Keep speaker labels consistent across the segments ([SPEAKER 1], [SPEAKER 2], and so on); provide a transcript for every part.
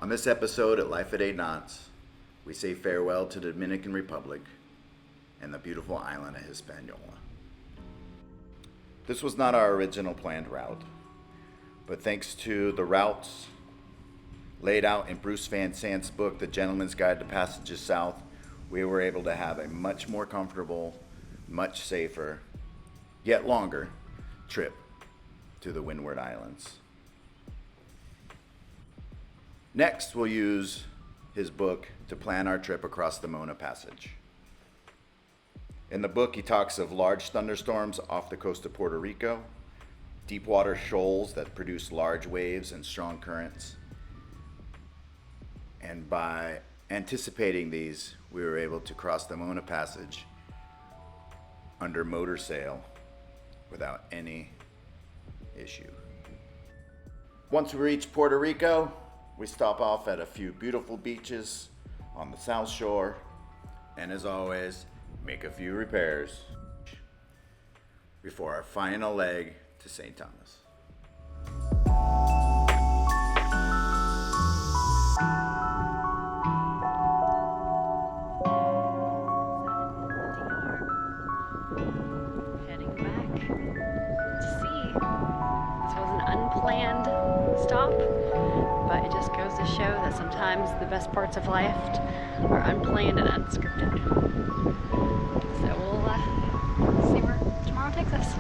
[SPEAKER 1] On this episode at Life at 8 Knots, we say farewell to the Dominican Republic and the beautiful island of Hispaniola. This was not our original planned route, but thanks to the routes laid out in Bruce Van Sant's book, The Gentleman's Guide to Passages South, we were able to have a much more comfortable, much safer, yet longer trip to the Windward Islands. Next, we'll use his book to plan our trip across the Mona Passage. In the book, he talks of large thunderstorms off the coast of Puerto Rico, deep water shoals that produce large waves and strong currents. And by anticipating these, we were able to cross the Mona Passage under motor sail without any issue. Once we reach Puerto Rico, we stop off at a few beautiful beaches on the south shore, and as always, make a few repairs before our final leg to St. Thomas.
[SPEAKER 2] Heading back to sea. This was an unplanned stop, but it just goes to show that sometimes the best parts of life are unplanned and unscripted. So we'll see where tomorrow takes us.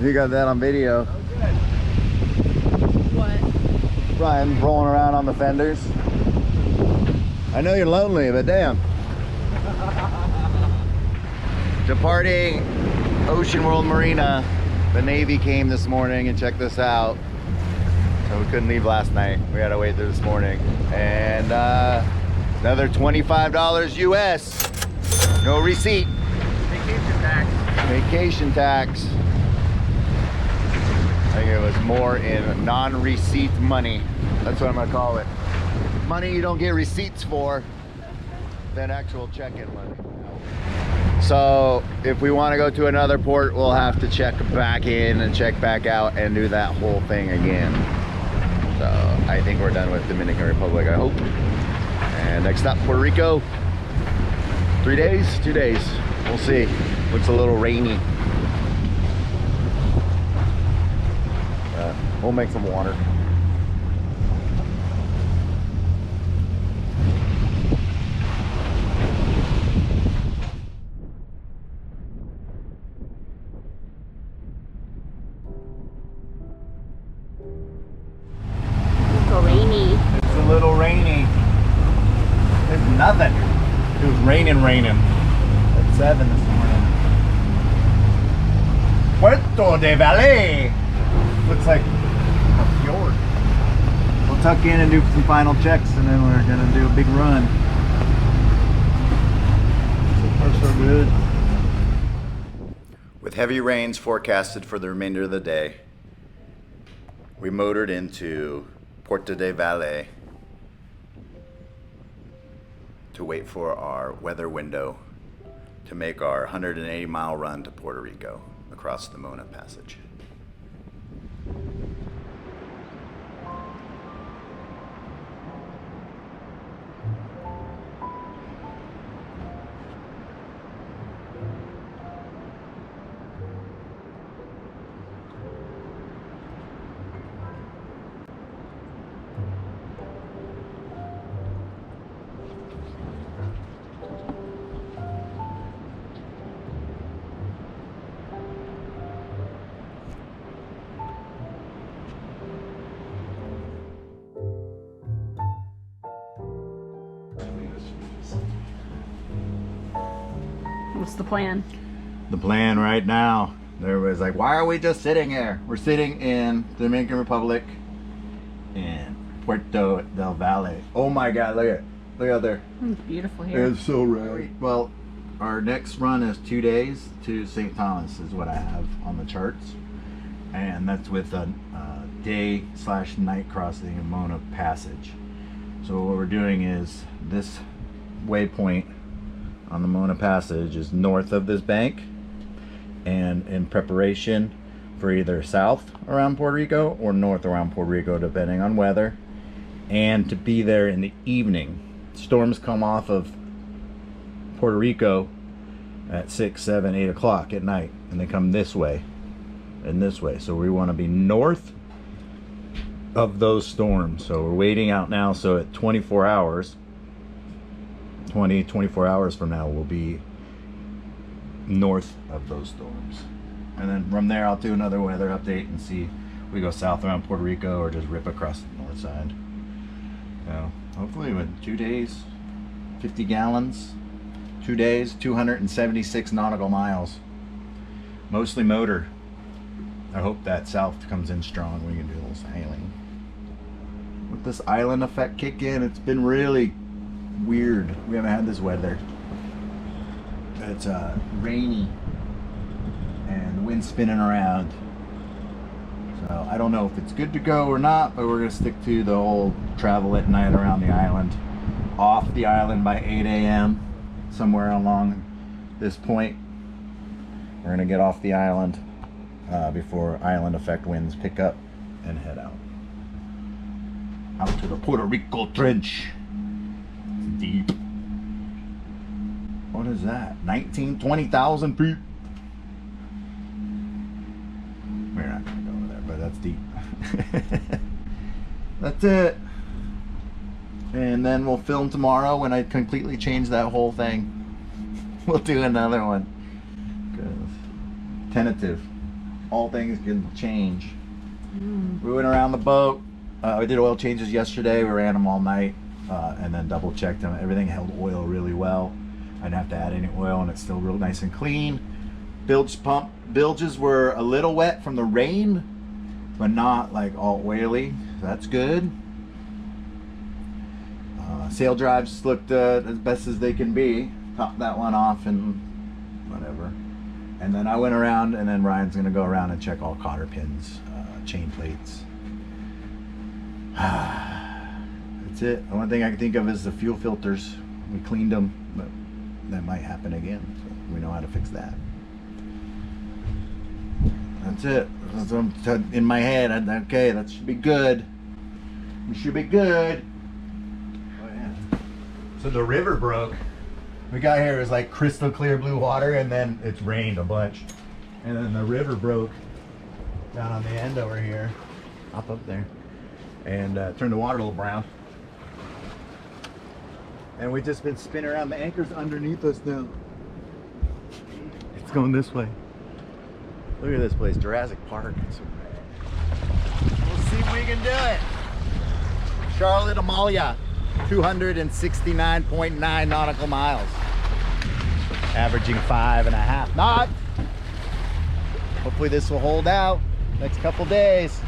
[SPEAKER 1] You got that on video.
[SPEAKER 2] What?
[SPEAKER 1] Brian rolling around on the fenders. I know you're lonely, but damn. Departing Ocean World Marina, the Navy came this morning and checked this out. So we couldn't leave last night. We had to wait there this morning. And another $25 US. No receipt.
[SPEAKER 3] Vacation tax.
[SPEAKER 1] Vacation tax. I think it was more in non-receipt money. That's what I'm gonna call it. Money you don't get receipts for than actual check-in money. So if we want to go to another port, we'll have to check back in and check back out and do that whole thing again. So I think we're done with Dominican Republic, I hope. And next stop, Puerto Rico. 3 days? 2 days. We'll see. Looks a little rainy. We'll make some water. It's a little rainy. It's nothing. It was raining at 7 this morning. Puerto Del Valle. Looks like a fjord. We'll tuck in and do some final checks, and then we're gonna do a big run. So far so good. With heavy rains forecasted for the remainder of the day, we motored into Puerto Del Valle to wait for our weather window to make our 180-mile run to Puerto Rico across the Mona Passage.
[SPEAKER 2] What's the plan?
[SPEAKER 1] The plan right now, everybody's like, why are we just sitting here? We're sitting in the Dominican Republic in Puerto Del Valle. Oh my God, look out there.
[SPEAKER 2] It's beautiful here.
[SPEAKER 1] It's so rad. Well, our next run is 2 days to St. Thomas is what I have on the charts. And that's with a day/night crossing of Mona Passage.
[SPEAKER 4] So what we're doing is this waypoint on the Mona Passage is north of this bank, and in preparation for either south around Puerto Rico or north around Puerto Rico, depending on weather, and to be there in the evening. Storms come off of Puerto Rico at 6, 7, 8 o'clock at night, and they come this way and this way. So we want to be north of those storms. So we're waiting out now, so at 24 hours from now we'll be north of those storms, and then from there I'll do another weather update and see if we go south around Puerto Rico or just rip across the north side. So hopefully with 2 days, 50 gallons, 2 days, 276 nautical miles, mostly motor. I hope that south comes in strong. We can do a little sailing. With this island effect kick in, it's been really weird. We haven't had this weather. It's rainy and the wind's spinning around. So I don't know if it's good to go or not, but we're gonna stick to the whole travel at night around the island. Off the island by 8 a.m. somewhere along this point. We're gonna get off the island before island effect winds pick up and head out to the Puerto Rico Trench. It's deep. What is that? 20,000 feet. We're not gonna go over there, but that's deep. That's it. And then we'll film tomorrow when I completely change that whole thing. We'll do another one. 'Cause tentative. All things can change. We went around the boat. We did oil changes yesterday. We ran them all night and then double checked them. Everything held oil really well. I didn't have to add any oil, and it's still real nice and clean. Bilges were a little wet from the rain, but not like all oily. So that's good. Sail drives looked as best as they can be. Topped that one off and whatever. And then I went around, and then Ryan's gonna go around and check all cotter pins, chain plates. That's it. The only thing I can think of is the fuel filters. We cleaned them, but that might happen again. So we know how to fix that. That's it. That's what I'm in my head. Okay, that should be good. We should be good. Oh yeah. So the river broke. We got here, it was like crystal clear blue water, and then it's rained a bunch. And then the river broke down on the end over here, up there, and turned the water a little brown. And we've just been spinning around. The anchor's underneath us now. It's going this way. Look at this place, Jurassic Park. We'll see if we can do it. Charlotte Amalia, 269.9 nautical miles. Averaging 5.5 knots. Hopefully this will hold out next couple days.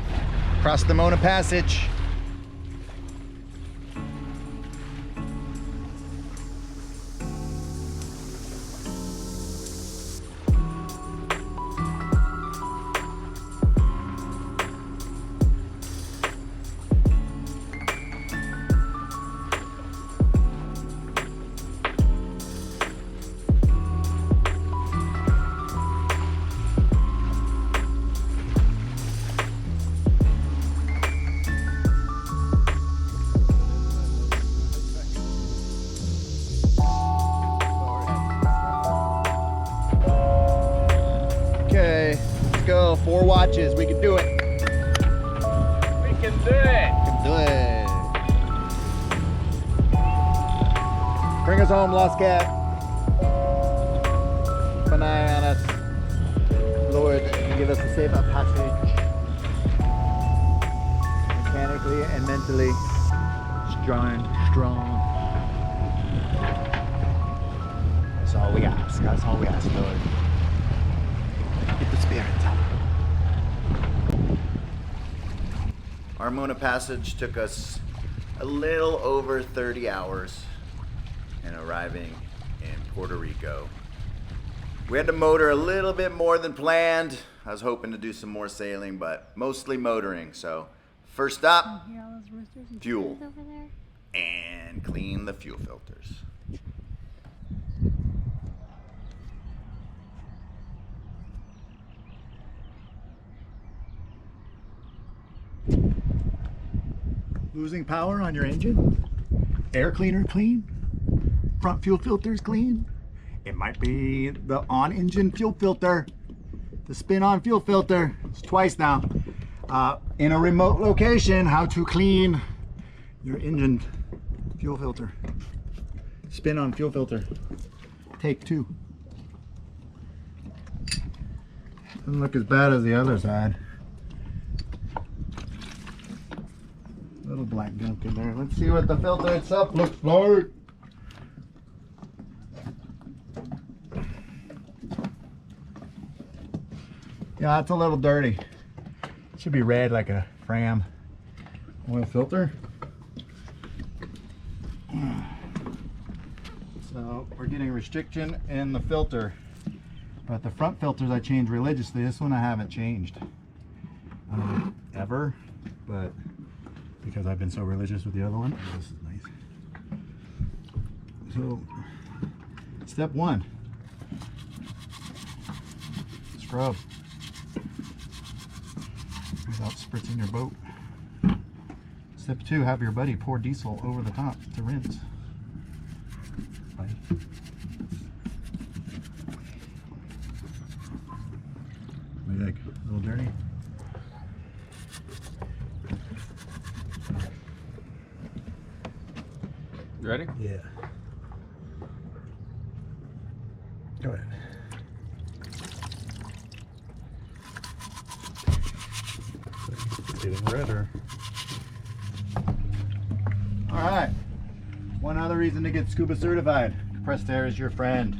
[SPEAKER 4] Across the Mona Passage. Go, 4 watches, we can do it.
[SPEAKER 3] We can do it.
[SPEAKER 1] We can do it. Bring us home, Lost Cat. Keep an eye on us, Lord, and give us a safe passage. Mechanically and mentally strong. That's all we ask. That's all we ask, Lord. Get the spirit up. Our Mona Passage took us a little over 30 hours in arriving in Puerto Rico. We had to motor a little bit more than planned. I was hoping to do some more sailing, but mostly motoring. So first stop, fuel.
[SPEAKER 4] and clean the fuel filters. Losing power on your engine? Air cleaner clean? Front fuel filters clean? It might be the on-engine fuel filter, the spin-on fuel filter. It's twice now. In a remote location, how to clean your engine fuel filter. Spin-on fuel filter. Take 2. Doesn't look as bad as the other side. Little black gunk in there. Let's see what the filter itself looks like. Yeah, it's a little dirty. It should be red like a Fram oil filter. So we're getting restriction in the filter, but the front filters I change religiously. This one I haven't changed ever, but because I've been so religious with the other one. This is nice. So step 1, scrub without spritzing your boat. Step 2, have your buddy pour diesel over the top to rinse. What do you think? A little dirty?
[SPEAKER 3] You ready?
[SPEAKER 4] Yeah. Go ahead. It's getting redder. All right. One other reason to get scuba certified. Compressed air is your friend.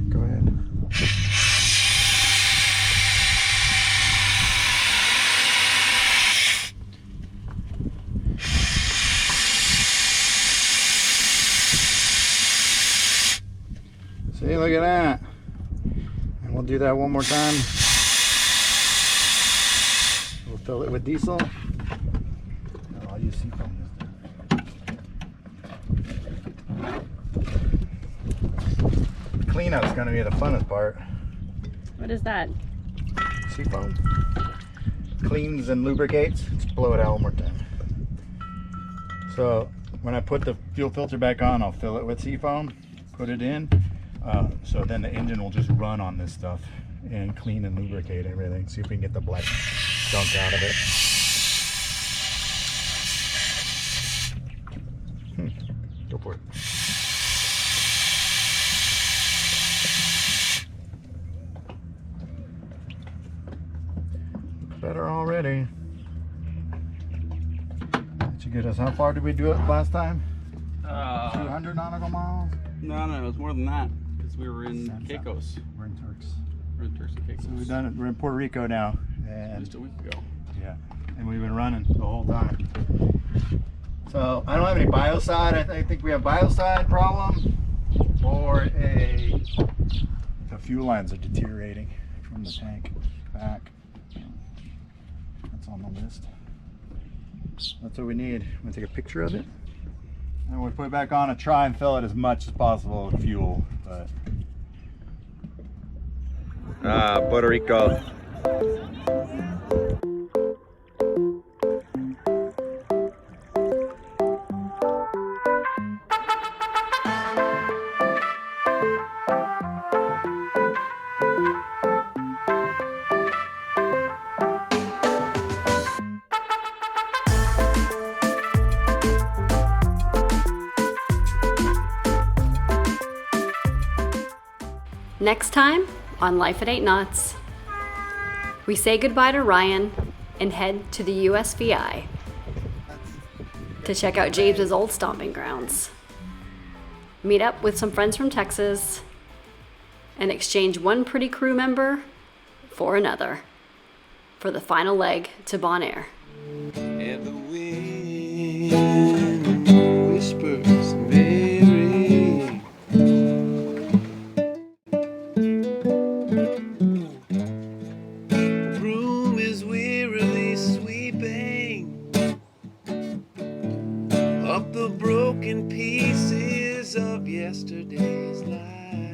[SPEAKER 4] Go ahead. See, look at that. And we'll do that one more time. We'll fill it with diesel. No, I'll use seafoam this time. Cleanup's going to be the funnest part.
[SPEAKER 2] What is that?
[SPEAKER 4] Seafoam. Cleans and lubricates. Let's blow it out one more time. So when I put the fuel filter back on, I'll fill it with seafoam, put it in. So then the engine will just run on this stuff and clean and lubricate everything. See if we can get the black gunk out of it. Go for it. Looks better already. That should get us. How far did we do it last time? 200 nautical miles?
[SPEAKER 3] No, it was more than that. Because we were in Caicos.
[SPEAKER 4] We're in Turks.
[SPEAKER 3] We're in Turks and Caicos.
[SPEAKER 4] So we've done it. We're in Puerto Rico now, and
[SPEAKER 3] Just a week ago.
[SPEAKER 4] yeah, and we've been running the whole time. So I don't have any biocide. I think we have biocide problem, or the fuel lines are deteriorating from the tank back. That's on the list. That's what we need. I'm gonna take a picture of it. And we'll put it back on and try and fill it as much as possible with fuel. But Puerto Rico.
[SPEAKER 2] Next time on Life at 8 Knots, we say goodbye to Ryan and head to the USVI to check out James' old stomping grounds, meet up with some friends from Texas, and exchange one pretty crew member for another for the final leg to Bonaire.
[SPEAKER 5] And the wind whispers Mary. The broom is wearily sweeping up the broken pieces of yesterday's life.